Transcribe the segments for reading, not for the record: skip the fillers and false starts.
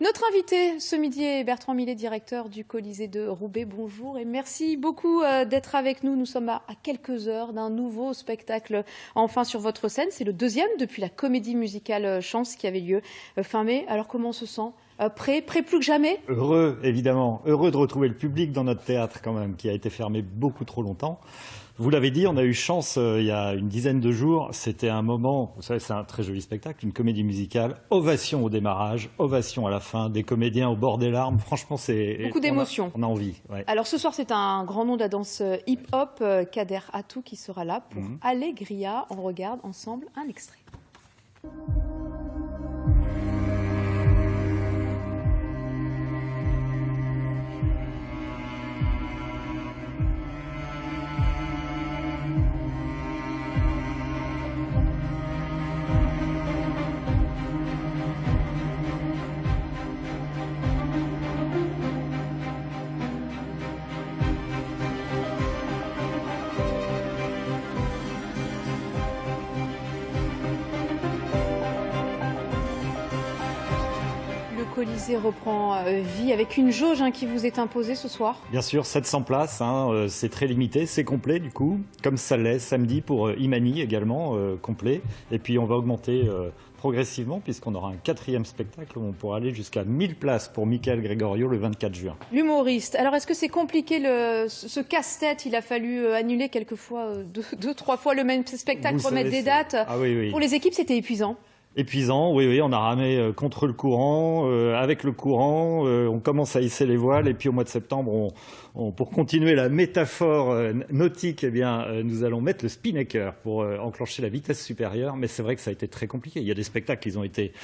Notre invité ce midi est Bertrand Millet, directeur du Colisée de Roubaix. Bonjour et merci beaucoup d'être avec nous. Nous sommes à quelques heures d'un nouveau spectacle enfin sur votre scène. C'est le deuxième depuis la comédie musicale Chance qui avait lieu fin mai. Alors comment on se sent ? Prêt plus que jamais? Heureux, évidemment. Heureux de retrouver le public dans notre théâtre quand même, qui a été fermé beaucoup trop longtemps. Vous l'avez dit, on a eu chance il y a une dizaine de jours. C'était un moment, vous savez, c'est un très joli spectacle, une comédie musicale. Ovation au démarrage, ovation à la fin, des comédiens au bord des larmes. Franchement, c'est... Beaucoup d'émotions. On a envie. Ouais. Alors ce soir, c'est un grand nom de la danse hip-hop, Kader Atou, qui sera là pour Allegria. On regarde ensemble un extrait. Le Colisée reprend vie avec une jauge qui vous est imposée ce soir. Bien sûr, 700 places, c'est très limité, c'est complet du coup, comme ça l'est samedi pour Imani également, complet. Et puis on va augmenter progressivement puisqu'on aura un quatrième spectacle où on pourra aller jusqu'à 1000 places pour Michael Gregorio le 24 juin. L'humoriste, alors est-ce que c'est compliqué ce casse-tête? Il a fallu annuler quelquefois deux, trois fois le même spectacle, remettre des dates. Ah, oui. Pour les équipes, c'était épuisant. Épuisant, oui, on a ramé contre le courant, avec le courant, on commence à hisser les voiles et puis au mois de septembre, pour continuer la métaphore nautique, eh bien, nous allons mettre le spinnaker pour enclencher la vitesse supérieure, mais c'est vrai que ça a été très compliqué. Il y a des spectacles qui ont été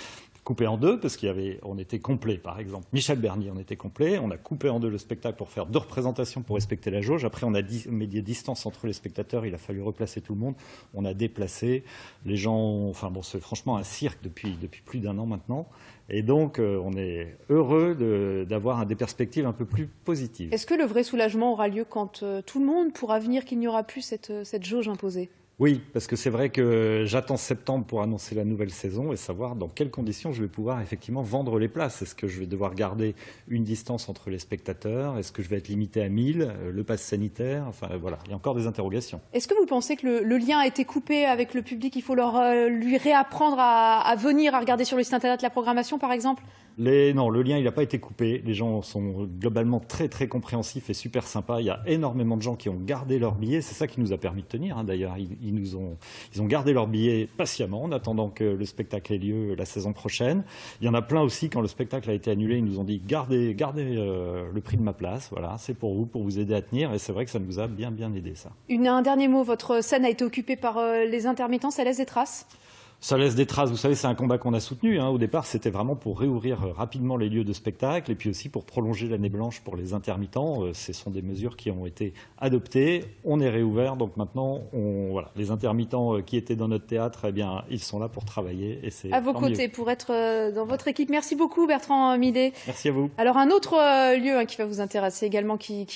coupés en deux parce on était complet, par exemple. Michel Bernier, on était complet, on a coupé en deux le spectacle pour faire 2 représentations pour respecter la jauge. Après, on a mis des distances entre les spectateurs, il a fallu replacer tout le monde, on a déplacé, les gens, enfin bon, c'est franchement un cirque depuis plus d'1 an maintenant. Et donc, on est heureux d'avoir des perspectives un peu plus positives. Est-ce que le vrai soulagement aura lieu quand tout le monde pourra venir, qu'il n'y aura plus cette jauge imposée ? Oui, parce que c'est vrai que j'attends septembre pour annoncer la nouvelle saison et savoir dans quelles conditions je vais pouvoir effectivement vendre les places. Est-ce que je vais devoir garder une distance entre les spectateurs? Est-ce que je vais être limité à 1000? Le pass sanitaire? Enfin voilà, il y a encore des interrogations. Est-ce que vous pensez que le lien a été coupé avec le public? Il faut lui réapprendre à venir, à regarder sur le site internet la programmation par exemple? Non, le lien il n'a pas été coupé. Les gens sont globalement très compréhensifs et super sympas. Il y a énormément de gens qui ont gardé leur billet. C'est ça qui nous a permis de tenir d'ailleurs. Ils ont gardé leur billet patiemment en attendant que le spectacle ait lieu la saison prochaine. Il y en a plein aussi, quand le spectacle a été annulé, ils nous ont dit gardez le prix de ma place, voilà, c'est pour vous aider à tenir. Et c'est vrai que ça nous a bien aidé ça. Un dernier mot, votre scène a été occupée par les intermittents, ça laisse des traces? Ça laisse des traces, vous savez, c'est un combat qu'on a soutenu. Au départ, c'était vraiment pour réouvrir rapidement les lieux de spectacle et puis aussi pour prolonger l'année blanche pour les intermittents. Ce sont des mesures qui ont été adoptées. On est réouvert, donc maintenant, voilà, les intermittents qui étaient dans notre théâtre, eh bien, ils sont là pour travailler. Et c'est à vos côtés, pour être dans votre équipe. Merci beaucoup, Bertrand Millet. Merci à vous. Alors, un autre lieu qui va vous intéresser également, qui